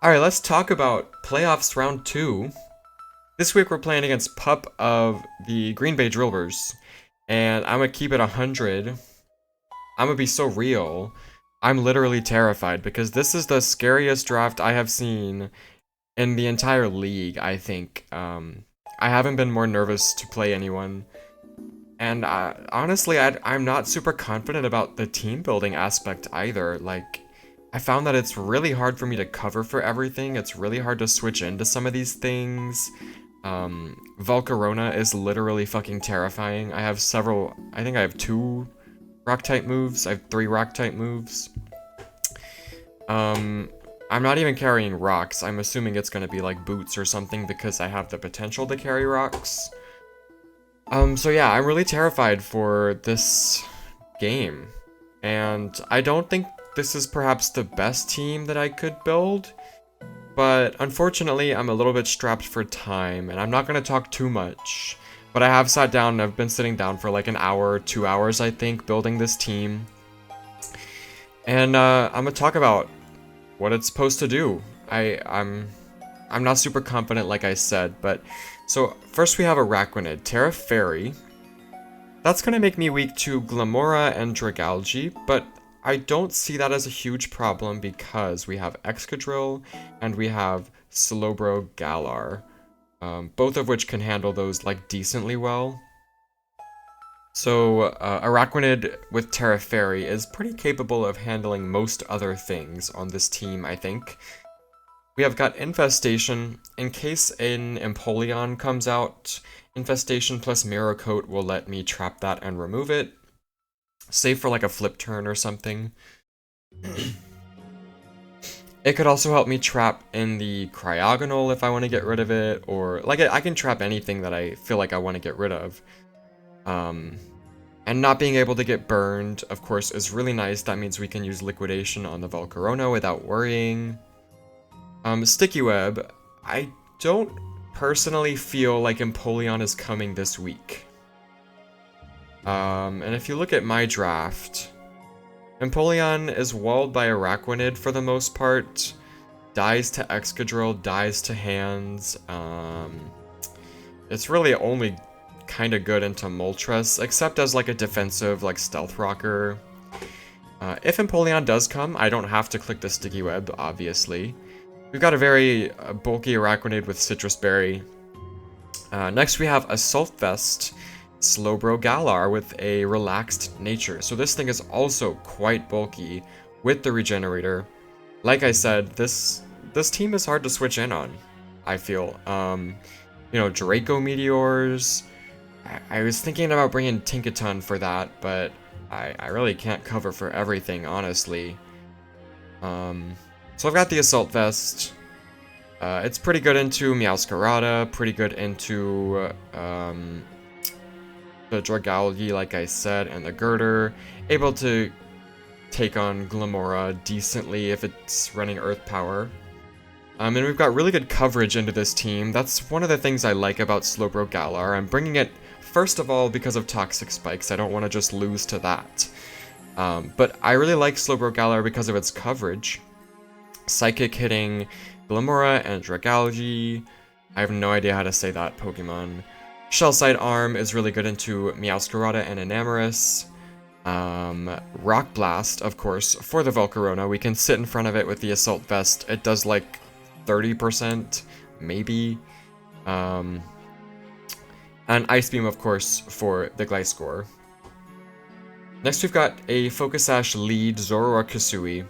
Alright, let's talk about Playoffs Round 2. This week we're playing against Pup of the Green Bay Drillers. And I'm gonna keep it 100. I'm gonna be so real. I'm literally terrified because this is the scariest draft I have seen in the entire league, I think. I haven't been more nervous to play anyone. And honestly, I'm not super confident about the team building aspect either. Like, I found that it's really hard for me to cover for everything. It's really hard to switch into some of these things. Volcarona is literally fucking terrifying. I think I have 2 rock type moves. I have 3 rock type moves. I'm not even carrying rocks. I'm assuming it's gonna be like boots or something because I have the potential to carry rocks. So yeah, I'm really terrified for this game. And I don't think this is perhaps the best team that I could build. But unfortunately, I'm a little bit strapped for time, and I'm not going to talk too much. But I have sat down, and I've been sitting down for like an hour, 2 hours, I think, building this team. And I'm going to talk about what it's supposed to do. I'm not super confident, like I said, but... So, first we have Araquanid, Terra Fairy. That's going to make me weak to Glamora and Dragalge, but I don't see that as a huge problem because we have Excadrill and we have Slowbro Galar, both of which can handle those like decently well. So Araquanid with Terra Fairy is pretty capable of handling most other things on this team, I think. We have got Infestation. In case an Empoleon comes out, Infestation plus Mirror Coat will let me trap that and remove it. Save for like a flip turn or something. It could also help me trap in the Cryogonal if I want to get rid of it, or like I can trap anything that I feel like I want to get rid of. And not being able to get burned, of course, is really nice. That means we can use Liquidation on the Volcarona without worrying. Sticky Web, I don't personally feel like Empoleon is coming this week. And if you look at my draft, Empoleon is walled by Araquanid for the most part, dies to Excadrill, dies to Hands. It's really only kind of good into Moltres, except as like a defensive, like Stealth Rocker. If Empoleon does come, I don't have to click the Sticky Web, obviously. We've got a very bulky Araquanid with Citrus Berry. Next we have Assault Vest, Slowbro Galar with a relaxed nature. So this thing is also quite bulky with the Regenerator. Like I said, this team is hard to switch in on, I feel. You know, Draco Meteors. I was thinking about bringing Tinkaton for that, but I really can't cover for everything, honestly. So I've got the Assault Vest. It's pretty good into Meowscarada, pretty good into the Dragalge, like I said, and the Girder. Able to take on Glamora decently if it's running Earth Power. And we've got really good coverage into this team. That's one of the things I like about Slowbro Galar. I'm bringing it, first of all, because of Toxic Spikes. I don't want to just lose to that. But I really like Slowbro Galar because of its coverage. Psychic hitting Glamora and Dragalge. I have no idea how to say that Pokemon. Shellside Arm is really good into Meowscarada and Enamorus. Rock Blast, of course, for the Volcarona. We can sit in front of it with the Assault Vest. It does like 30%, maybe. And Ice Beam, of course, for the Gliscor. Next we've got a Focus Sash lead Zoroark Kasui.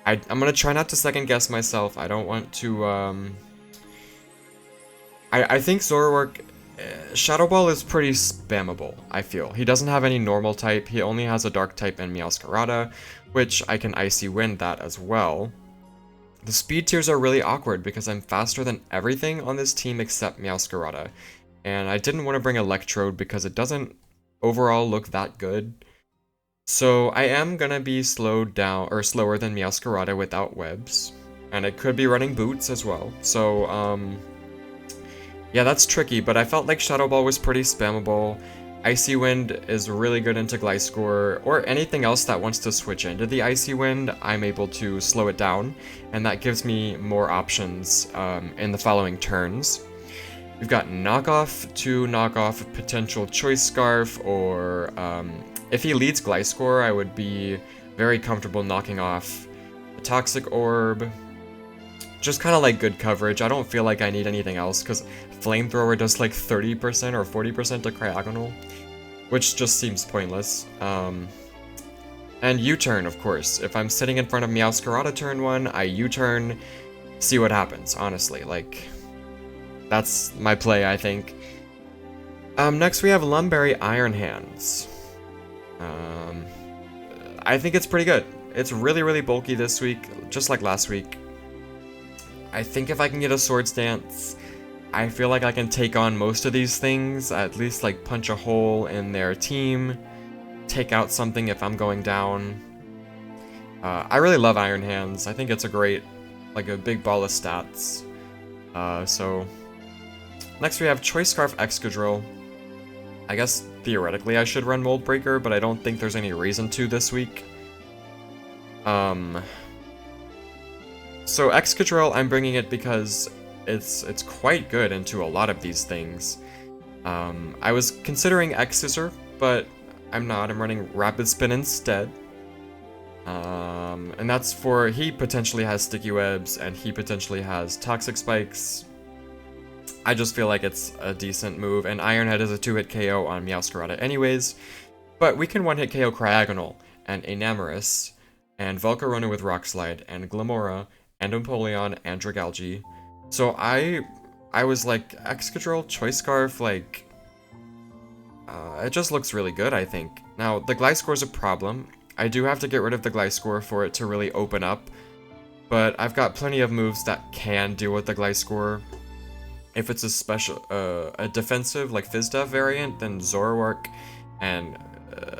I'm gonna try not to second guess myself. I don't want to, I think Zoroark, Shadow Ball is pretty spammable, I feel. He doesn't have any normal type, he only has a dark type and Meowscarada, which I can Icy Wind that as well. The speed tiers are really awkward because I'm faster than everything on this team except Meowscarada. And I didn't want to bring Electrode because it doesn't overall look that good. So I am gonna be slowed down, or slower than Meowscarada without webs. And it could be running boots as well. So, yeah, that's tricky, but I felt like Shadow Ball was pretty spammable. Icy Wind is really good into Gliscor, or anything else that wants to switch into the Icy Wind, I'm able to slow it down, and that gives me more options in the following turns. We've got Knockoff to knock off potential Choice Scarf, or if he leads Gliscor, I would be very comfortable knocking off a Toxic Orb. Just kind of like good coverage. I don't feel like I need anything else, because Flamethrower does like 30% or 40% to Cryogonal, which just seems pointless. And U-turn, of course. If I'm sitting in front of Meowscarada turn 1, I U-turn, see what happens, honestly. Like, that's my play, I think. Next we have Lumberry Iron Hands. I think it's pretty good. It's really, really bulky this week, just like last week. I think if I can get a Swords Dance, I feel like I can take on most of these things, at least like punch a hole in their team, take out something if I'm going down. I really love Iron Hands. I think it's a great, like a big ball of stats. So next we have Choice Scarf Excadrill. I guess theoretically I should run Mold Breaker, but I don't think there's any reason to this week. So Excadrill, I'm bringing it because it's quite good into a lot of these things. I was considering X-Scissor, but I'm not. I'm running Rapid Spin instead. And that's for, he potentially has Sticky Webs, and he potentially has Toxic Spikes. I just feel like it's a decent move, and Iron Head is a 2-hit KO on Meowscarada anyways. But we can 1-hit KO Cryogonal, and Enamorus, and Volcarona with Rock Slide, and Glamora, and Empoleon, and Dragalge. So I was like, Excadrill, Choice Scarf, like, it just looks really good, I think. Now, the Gliscor's a problem. I do have to get rid of the Gliscor for it to really open up, but I've got plenty of moves that can deal with the Gliscor. If it's a special, a defensive, like Fizdef variant, then Zoroark and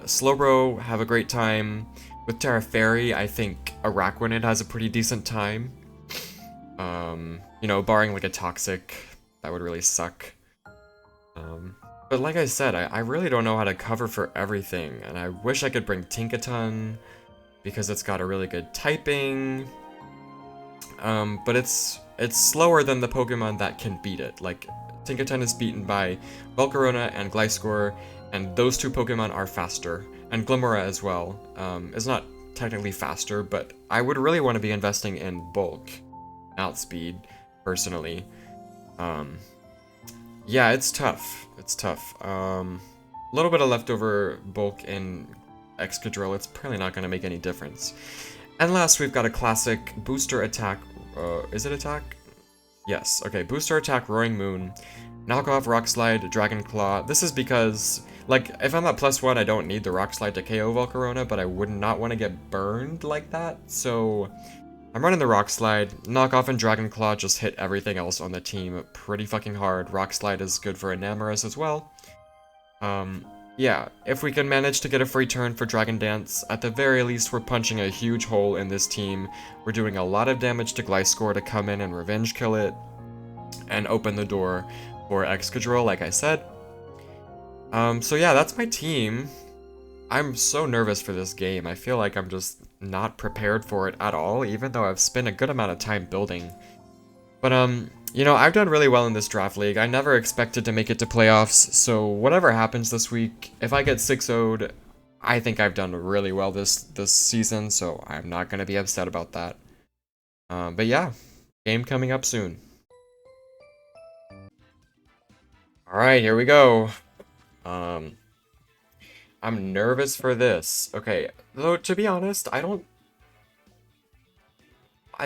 Slowbro have a great time. With Terra Fairy, I think Araquanid has a pretty decent time. You know, barring like a Toxic, that would really suck. But like I said, I really don't know how to cover for everything, and I wish I could bring Tinkaton, because it's got a really good typing. But it's slower than the Pokemon that can beat it. Like, Tinkaton is beaten by Volcarona and Gliscor, and those two Pokemon are faster. And Glamora as well. Is not technically faster, but I would really want to be investing in bulk, outspeed, personally. Yeah, it's tough. It's tough. A little bit of leftover bulk in Excadrill, it's probably not going to make any difference. And last, we've got a classic booster attack. Is it attack? Yes. Okay, booster attack, Roaring Moon. Knock off Rock Slide, Dragon Claw. This is because, like, if I'm at +1, I don't need the Rock Slide to KO Volcarona, but I would not want to get burned like that. So I'm running the Rock Slide. Knock off and Dragon Claw just hit everything else on the team pretty fucking hard. Rock Slide is good for Enamorus as well. Yeah, if we can manage to get a free turn for Dragon Dance, at the very least we're punching a huge hole in this team. We're doing a lot of damage to Gliscor to come in and revenge kill it, and open the door for Excadrill, like I said. So yeah, that's my team. I'm so nervous for this game. I feel like I'm just not prepared for it at all, even though I've spent a good amount of time building. But, you know, I've done really well in this draft league. I never expected to make it to playoffs, so whatever happens this week, if I get 6-0'd, I think I've done really well this season, so I'm not going to be upset about that. But yeah, game coming up soon. Alright, here we go. I'm nervous for this. Okay, though, to be honest, I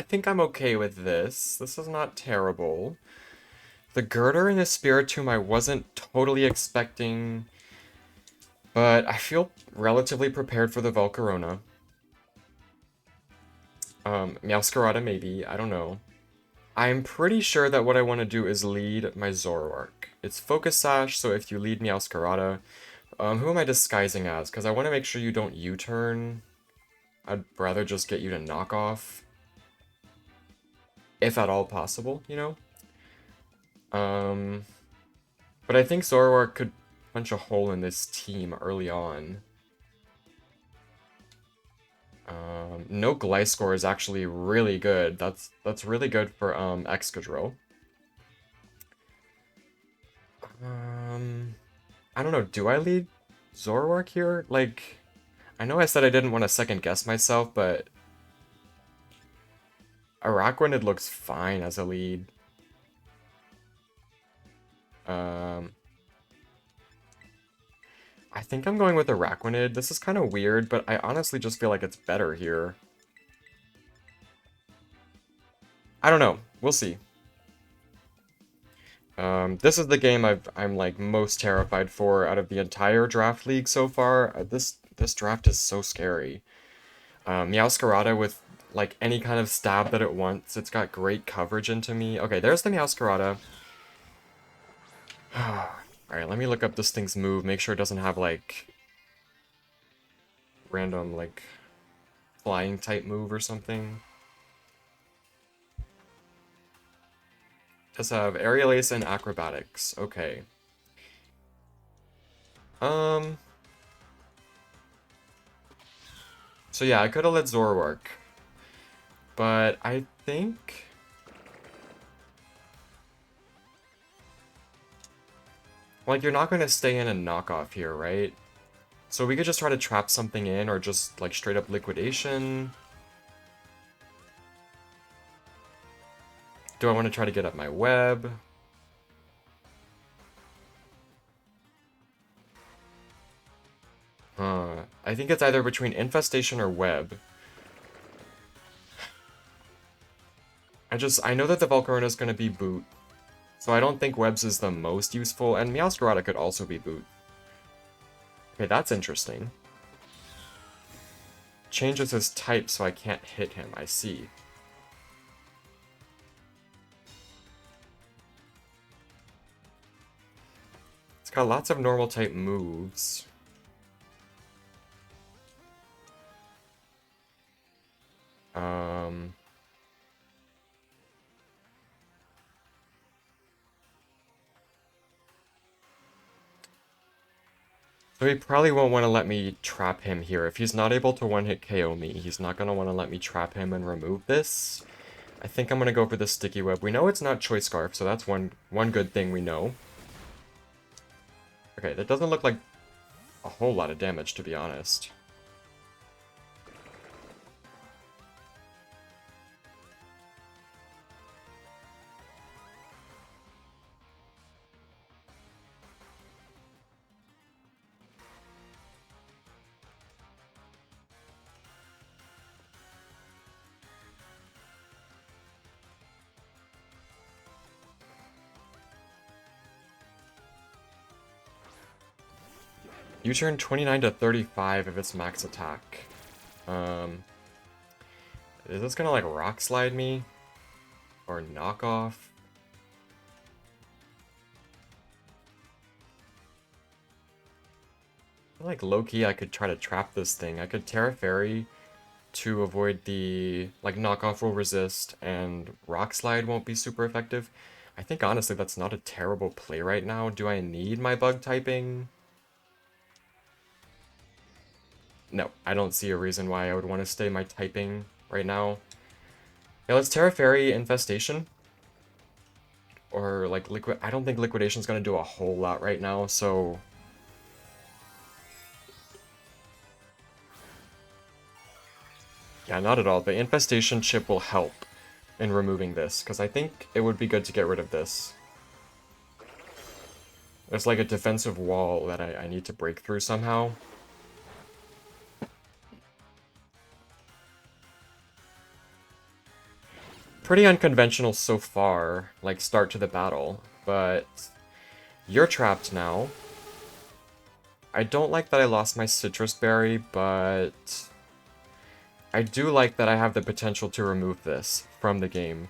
think I'm okay with this. This is not terrible. The Girder and the Spiritomb I wasn't totally expecting, but I feel relatively prepared for the Volcarona. Meowscarada maybe, I don't know. I'm pretty sure that what I want to do is lead my Zoroark. It's Focus Sash, so if you lead Meowscarada, who am I disguising as? Because I want to make sure you don't U-turn. I'd rather just get you to knock off. If at all possible, you know? But I think Zoroark could punch a hole in this team early on. No Gliscor is actually really good. That's really good for Excadrill. I don't know, do I lead Zoroark here? Like, I know I said I didn't want to second guess myself, but Araquanid looks fine as a lead. I think I'm going with Araquanid. This is kind of weird, but I honestly just feel like it's better here. I don't know. We'll see. This is the game I'm like most terrified for out of the entire draft league so far. This draft is so scary. Meowscarada with like any kind of stab that it wants. It's got great coverage into me. Okay, there's the Meowscarada. Alright, let me look up this thing's move, make sure it doesn't have like random like flying type move or something. Does have Aerial Ace and Acrobatics. Okay. So yeah, I could have let Zoroark. But I think... like, you're not going to stay in a knockoff here, right? So we could just try to trap something in, or just, like, straight up liquidation. Do I want to try to get up my web? I think it's either between Infestation or Web. I know that the Volcarona is going to be Boot. So I don't think Webs is the most useful, and Meowscarada could also be Boot. Okay, that's interesting. Changes his type so I can't hit him, I see. It's got lots of normal type moves. So he probably won't want to let me trap him here. If he's not able to one-hit KO me, he's not going to want to let me trap him and remove this. I think I'm going to go for the Sticky Web. We know it's not Choice Scarf, so that's one good thing we know. Okay, that doesn't look like a whole lot of damage, to be honest. You turn 29 to 35 if it's max attack. Is this gonna like Rock Slide me? Or knock off? I feel like low-key I could try to trap this thing. I could Terra Fairy to avoid the like knockoff will resist and Rock Slide won't be super effective. I think honestly that's not a terrible play right now. Do I need my bug typing? No, I don't see a reason why I would want to stay my typing right now. Yeah, let's Terra Fairy Infestation. Or, like, Liquid... I don't think Liquidation's gonna do a whole lot right now, so... yeah, not at all. The Infestation chip will help in removing this, because I think it would be good to get rid of this. There's like a defensive wall that I need to break through somehow. Pretty unconventional so far, like start to the battle, but you're trapped now. I don't like that I lost my Citrus Berry, but I do like that I have the potential to remove this from the game.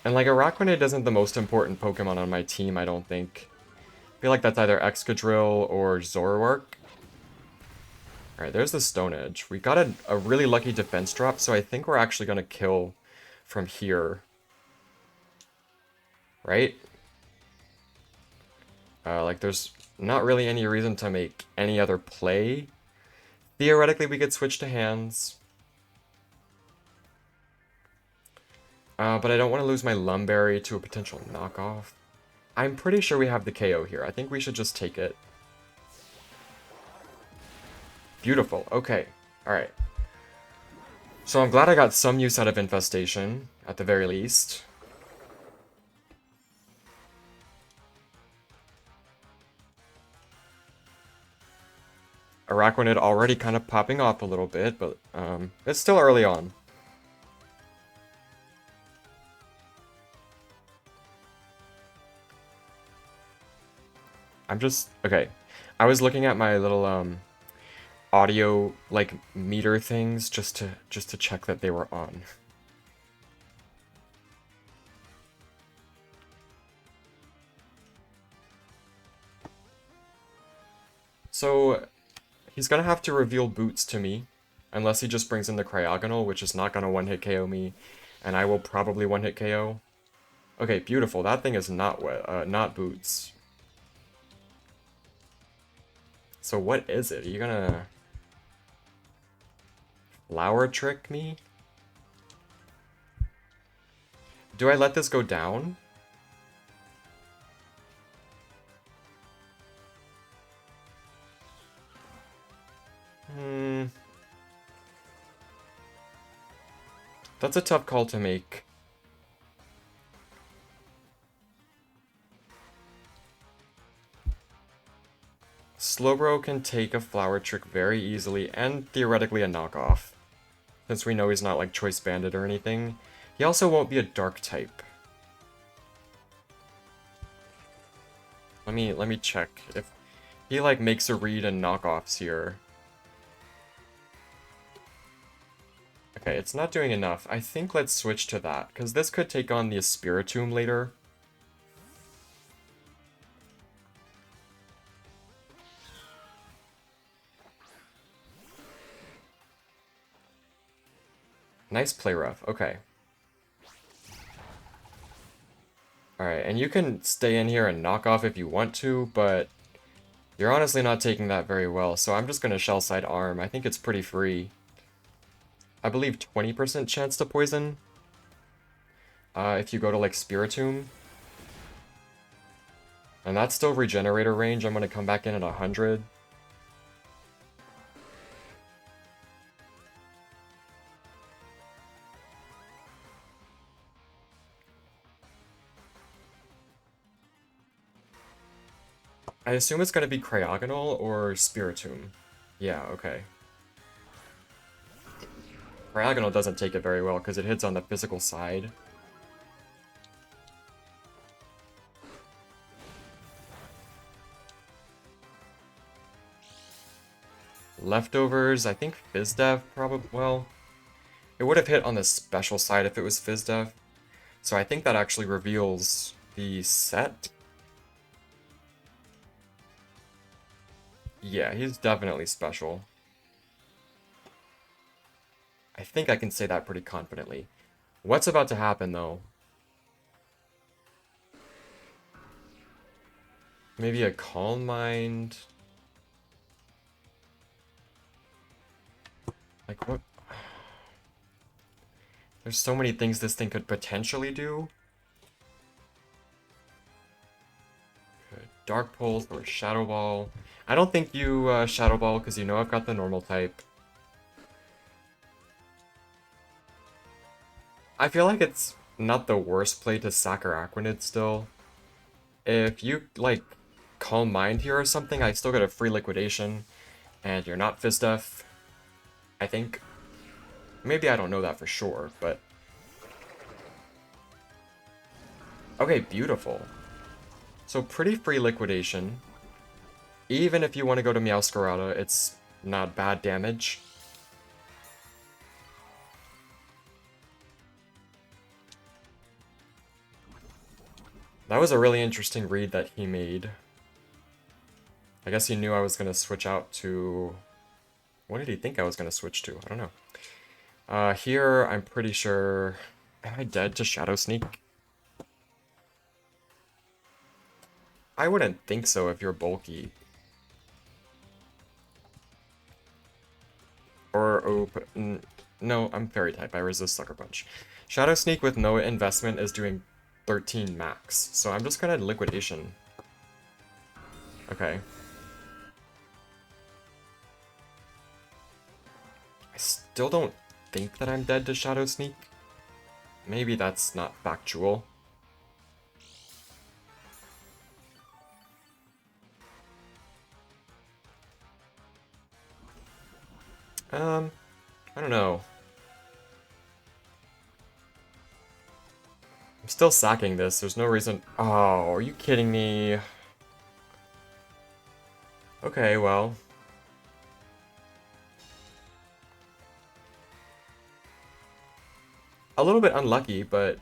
And like Araquanid isn't the most important Pokemon on my team, I don't think. I feel like that's either Excadrill or Zoroark. Alright, there's the Stone Edge. We got a really lucky defense drop, so I think we're actually going to kill from here. right? Like, there's not really any reason to make any other play. Theoretically, we could switch to hands. But I don't want to lose my Lumberry to a potential knockoff. I'm pretty sure we have the KO here. I think we should just take it. Beautiful. Okay. Alright. So I'm glad I got some use out of Infestation, at the very least. Araquanid already kind of popping off a little bit, but it's still early on. Okay. I was looking at my little audio like meter things just to check that they were on. So he's gonna have to reveal boots to me, unless he just brings in the Cryogonal, which is not gonna one-hit KO me, and I will probably one-hit KO. Okay, beautiful. That thing is not not boots. So what is it? Are you gonna flower trick me? Do I let this go down? That's a tough call to make. Slowbro can take a flower trick very easily, and theoretically a knockoff. Since we know he's not like Choice Bandit or anything. He also won't be a dark type. Let me check if he like makes a read and knockoffs here. Okay, it's not doing enough. I think let's switch to that, because this could take on the Spiritomb later. Nice play rough. Okay. Alright, and you can stay in here and knock off if you want to, but you're honestly not taking that very well, so I'm just gonna Shell Side Arm. I think it's pretty free. I believe 20% chance to poison. If you go to like Spiritomb. And that's still Regenerator range. I'm gonna come back in at 100. I assume it's gonna be Cryogonal or Spiritomb. Yeah, okay. Cryogonal doesn't take it very well because it hits on the physical side. Leftovers, I think Fizdev probably, well, it would have hit on the special side if it was Fizdev. So I think that actually reveals the set. Yeah, he's definitely special. I think I can say that pretty confidently. What's about to happen, though? Maybe a Calm Mind? Like, what? There's so many things this thing could potentially do. Dark Pulse or Shadow Ball. I don't think you Shadow Ball because you know I've got the normal type. I feel like it's not the worst play to sack Araquanid still. If you, like, Calm Mind here or something, I still get a free liquidation. And you're not Fizdev, I think. Maybe I don't know that for sure, but... Okay, beautiful. So pretty free liquidation. Even if you want to go to Meowscarada, it's not bad damage. That was a really interesting read that he made. I guess he knew I was going to switch out to... What did he think I was going to switch to? I don't know. Here, I'm pretty sure... Am I dead to Shadow Sneak? I wouldn't think so if you're bulky. Or, oh, no, I'm fairy type. I resist Sucker Punch. Shadow Sneak with no investment is doing 13 max. So I'm just gonna Liquidation. Okay. I still don't think that I'm dead to Shadow Sneak. Maybe that's not factual. I don't know. I'm still sacking this. There's no reason. Oh, are you kidding me? Okay, well. A little bit unlucky, but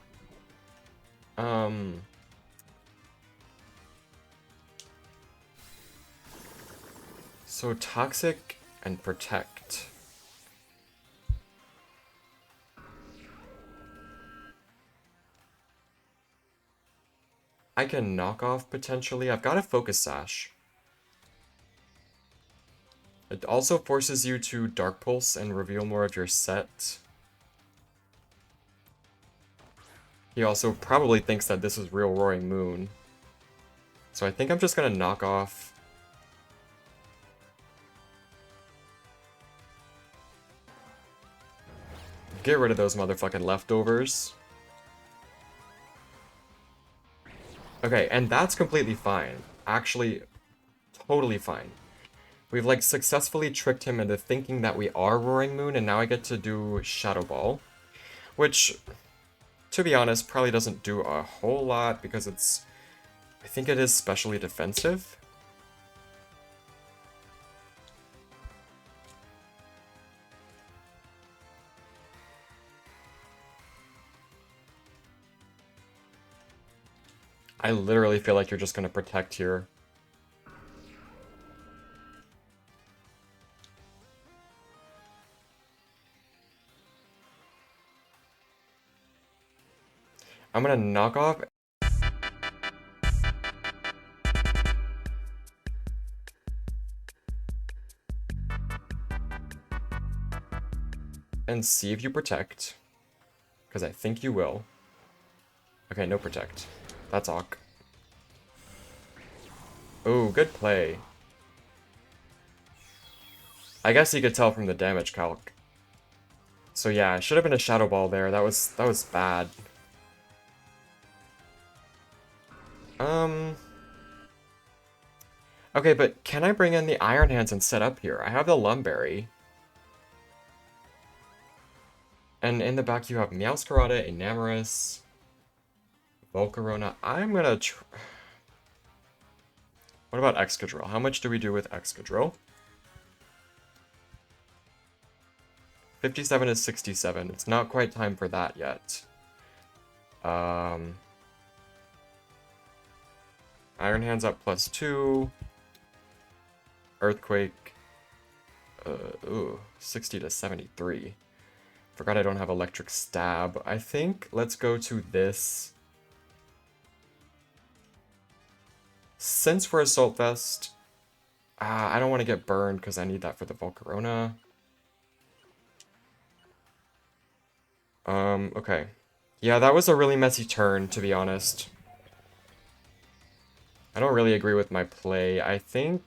so Toxic and Protect. I can knock off potentially. I've got a Focus Sash. It also forces you to Dark Pulse and reveal more of your set. He also probably thinks that this is real Roaring Moon. So I think I'm just gonna knock off. Get rid of those motherfucking leftovers. Okay, and that's completely fine. Actually, totally fine. We've, like, successfully tricked him into thinking that we are Roaring Moon, and now I get to do Shadow Ball. Which, to be honest, probably doesn't do a whole lot, because it's... I think it is specially defensive. I literally feel like you're just gonna Protect here. I'm gonna knock off. And see if you Protect. Because I think you will. Okay, no Protect. That's Awk. Oh, good play. I guess you could tell from the damage calc. So yeah, it should have been a Shadow Ball there. That was bad. Okay, but can I bring in the Iron Hands and set up here? I have the Lumberry. And in the back you have Meowscarada, Enamorus, Volcarona. I'm gonna What about Excadrill? How much do we do with Excadrill? 57 is 67. It's not quite time for that yet. Iron Hands up +2. Earthquake. Ooh, 60 to 73. Forgot I don't have Electric Stab. I think let's go to this. Since we're Assault Vest, I don't want to get burned because I need that for the Volcarona. Okay. Yeah, that was a really messy turn, to be honest. I don't really agree with my play. I think...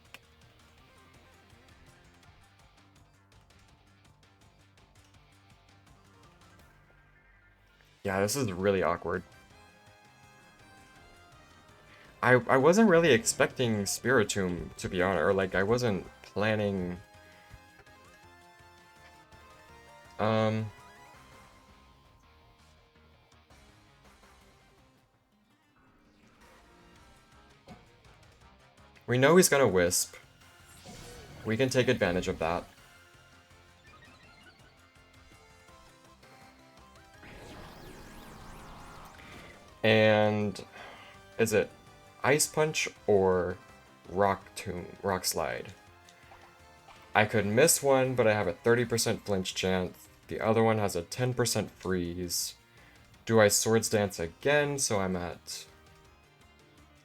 Yeah, this is really awkward. I wasn't really expecting Spiritomb, to be honest, or like, I wasn't planning... We know he's gonna Wisp. We can take advantage of that. And... Is it Ice Punch or Rock Slide? I could miss one, but I have a 30% flinch chance. The other one has a 10% freeze. Do I Swords Dance again, so I'm at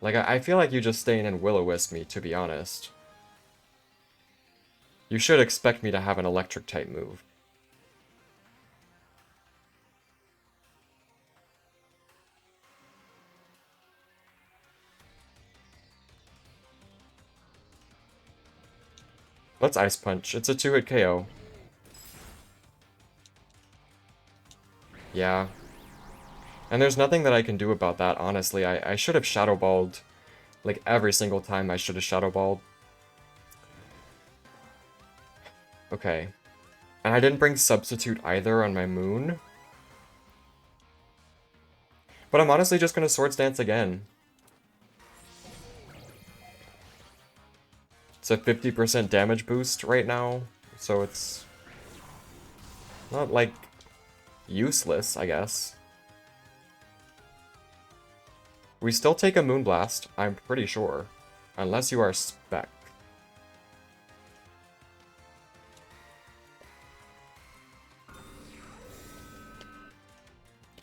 Like, I feel like you just staying in Will-O-Wisp me, to be honest. You should expect me to have an electric type move. Let's Ice Punch. It's a 2-hit KO. Yeah. And there's nothing that I can do about that, honestly. I should have Shadow Balled. Like, every single time I should have Shadow Balled. Okay. And I didn't bring Substitute either on my Moon. But I'm honestly just gonna Swords Dance again. It's a 50% damage boost right now, so it's not, like, useless, I guess. We still take a Moonblast, I'm pretty sure. Unless you are Spec.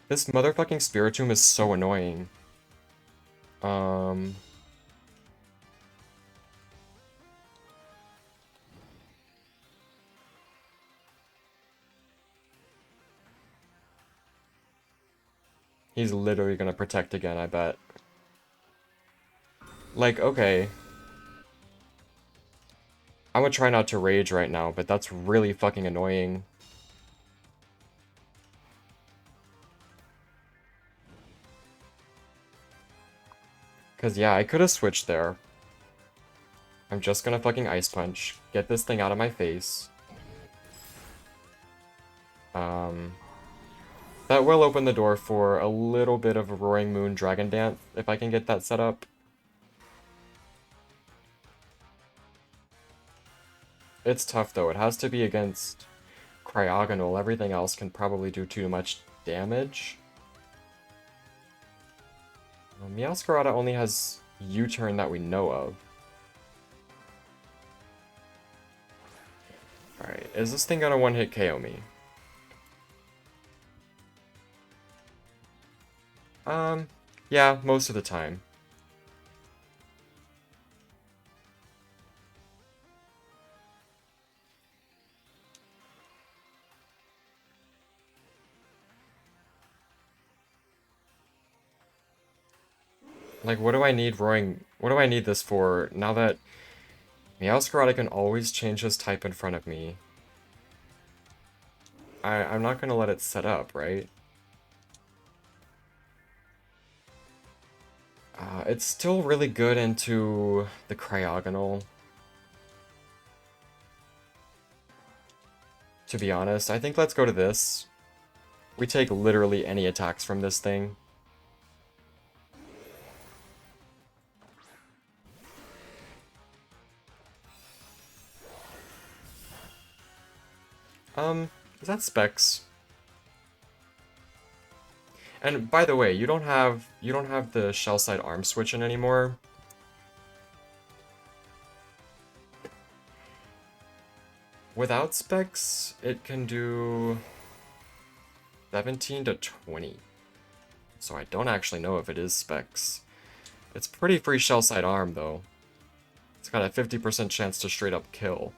This motherfucking Spiritomb is so annoying. He's literally gonna Protect again, I bet. Like, okay. I'm gonna try not to rage right now, but that's really fucking annoying. Because, yeah, I could have switched there. I'm just gonna fucking Ice Punch. Get this thing out of my face. That will open the door for a little bit of a Roaring Moon Dragon Dance, if I can get that set up. It's tough, though. It has to be against Cryogonal. Everything else can probably do too much damage. Meowscarada only has U-turn that we know of. Alright, is this thing gonna one-hit KO me? Yeah, most of the time. Like, what do I need this for, now that Meowscarada can always change his type in front of me? I'm not gonna let it set up, right? It's still really good into the Cryogonal. To be honest, I think let's go to this. We take literally any attacks from this thing. Is that Specs? And by the way, you don't have the shell side arm switching anymore. Without Specs, it can do 17 to 20. So I don't actually know if it is Specs. It's pretty free shell side arm though. It's got a 50% chance to straight up kill.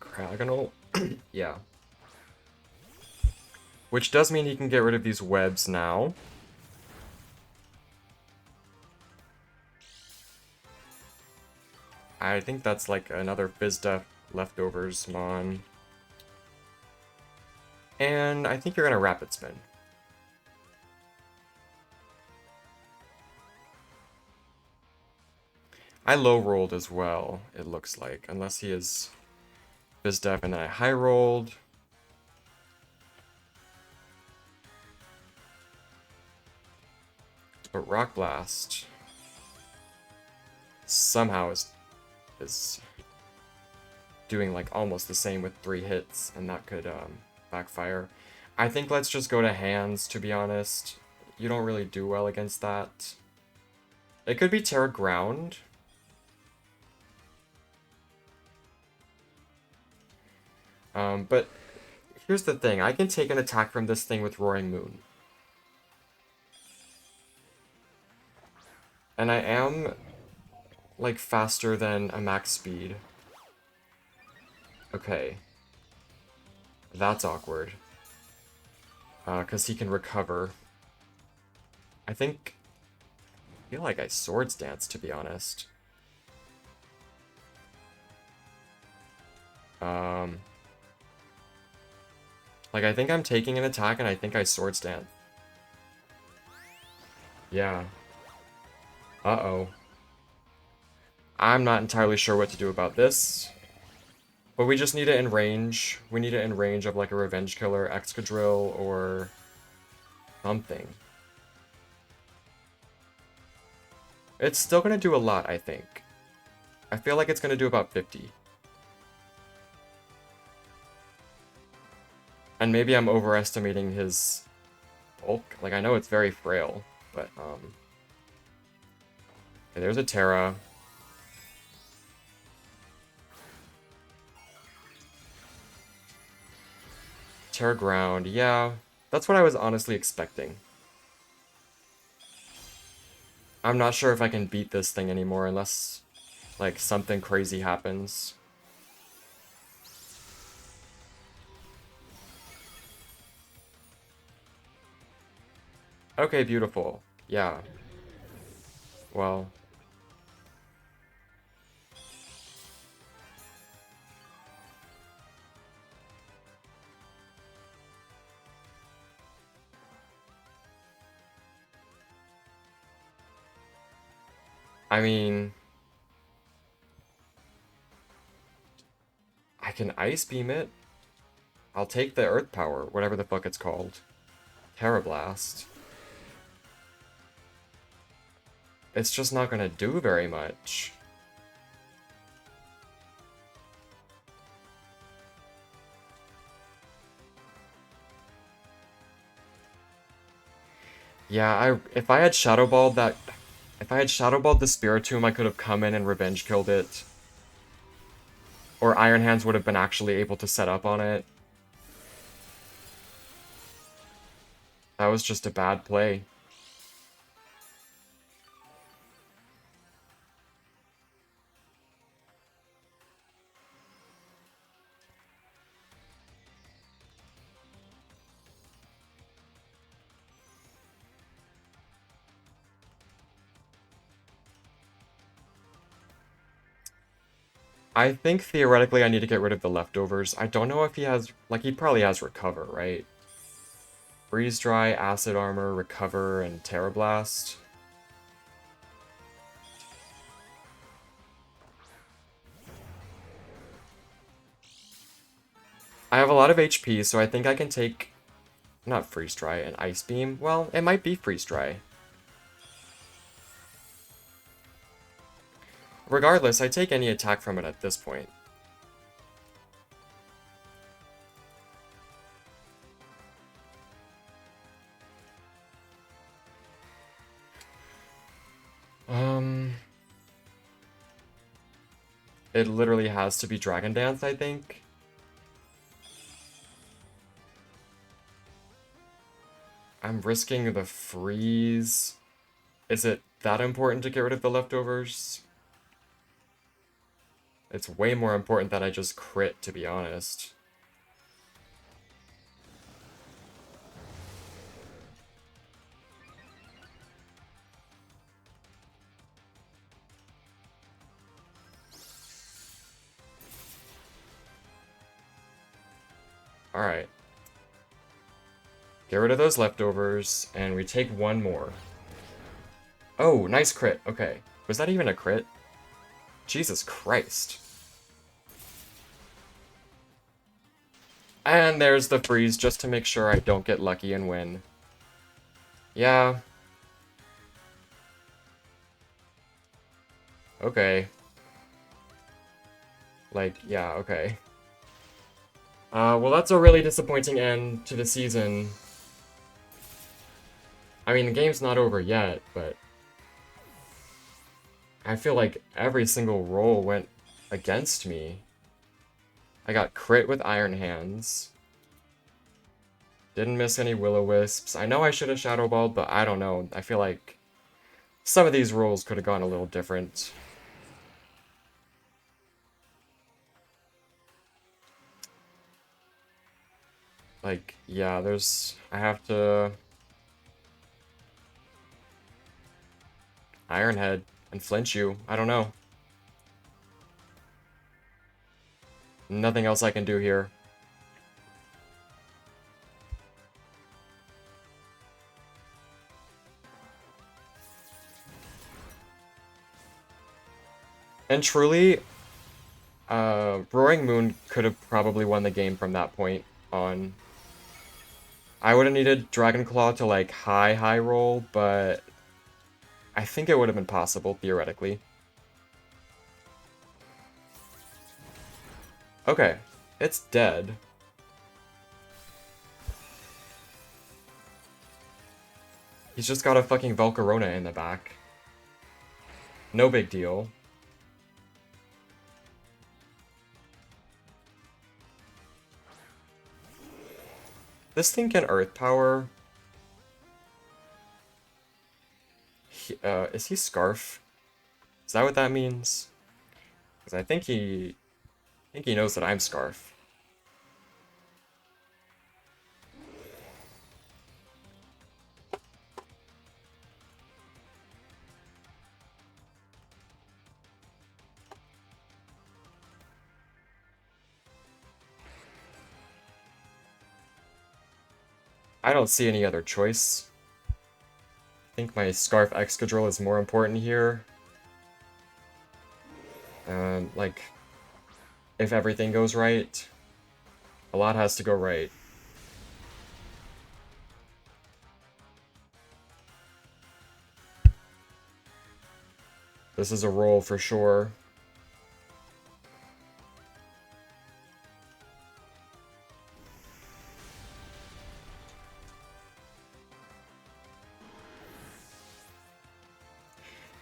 Cryogonal? Yeah. Which does mean he can get rid of these webs now. I think that's like another Fizdef leftovers mon. And I think you're gonna Rapid Spin. I low rolled as well, it looks like, unless he is Fizdef and then I high rolled. But Rock Blast somehow is doing like almost the same with 3 hits, and that could backfire. I think let's just go to hands, to be honest. You don't really do well against that. It could be Terra Ground. But here's the thing. I can take an attack from this thing with Roaring Moon. And I am, like, faster than a max speed. Okay. That's awkward. Because he can recover. I feel like I Swords Dance, to be honest. Like, I think I'm taking an attack, and I think I Swords Dance. Yeah. Uh-oh. I'm not entirely sure what to do about this. But we just need it in range. We need it in range of, like, a Revenge Killer, Excadrill, or something. It's still gonna do a lot, I think. I feel like it's gonna do about 50. And maybe I'm overestimating his bulk. Like, I know it's very frail, but, okay, there's a Terra. Terra Ground, yeah. That's what I was honestly expecting. I'm not sure if I can beat this thing anymore unless, like, something crazy happens. Okay, beautiful. Yeah. Well. I mean, I can Ice Beam it. I'll take the Earth Power, whatever the fuck it's called. Terra Blast. It's just not gonna do very much. Yeah, if I had Shadow Balled that... If I had Shadow Balled the Spiritomb, I could have come in and Revenge Killed it. Or Iron Hands would have been actually able to set up on it. That was just a bad play. I think theoretically I need to get rid of the leftovers. I don't know if he has... Like, he probably has Recover, right? Freeze Dry, Acid Armor, Recover, and Terra Blast. I have a lot of HP, so I think I can take... Not Freeze Dry, an Ice Beam. Well, it might be Freeze Dry. Regardless, I take any attack from it at this point. It literally has to be Dragon Dance, I think. I'm risking the freeze. Is it that important to get rid of the leftovers? It's way more important that I just crit, to be honest. Alright. Get rid of those leftovers, and we take one more. Oh, nice crit. Okay. Was that even a crit? Jesus Christ. And there's the freeze, just to make sure I don't get lucky and win. Yeah. Okay. Like, yeah, okay. Well, that's a really disappointing end to the season. I mean, the game's not over yet, but... I feel like every single roll went against me. I got crit with Iron Hands. Didn't miss any Will-O-Wisps. I know I should have Shadow Balled, but I don't know. I feel like some of these rolls could have gone a little different. Like, yeah, I have to Iron Head and flinch you. I don't know. Nothing else I can do here. And truly, Roaring Moon could have probably won the game from that point on. I would have needed Dragon Claw to, like, high roll, but I think it would have been possible, theoretically. Okay, it's dead. He's just got a fucking Volcarona in the back. No big deal. This thing can Earth Power. Is he Scarf? Is that what that means? Because I think he knows that I'm Scarf. I don't see any other choice. I think my Scarf Excadrill is more important here. Like, if everything goes right, a lot has to go right. This is a roll for sure.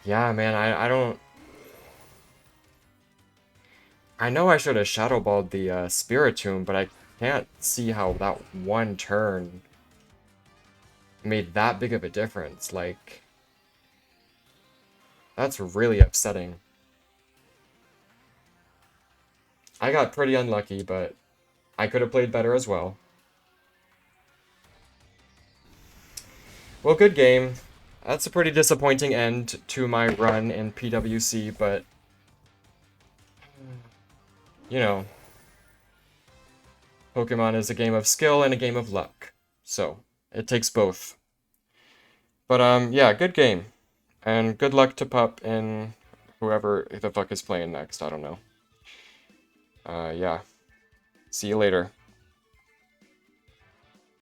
Yeah, man, I don't... I know I should have Shadow Balled the Spiritomb, but I can't see how that one turn made that big of a difference. Like, that's really upsetting. I got pretty unlucky, but I could have played better as well. Well, good game. That's a pretty disappointing end to my run in PWC, but you know, Pokemon is a game of skill and a game of luck. So, it takes both. But, yeah, good game. And good luck to Pup and whoever the fuck is playing next, I don't know. Yeah. See you later.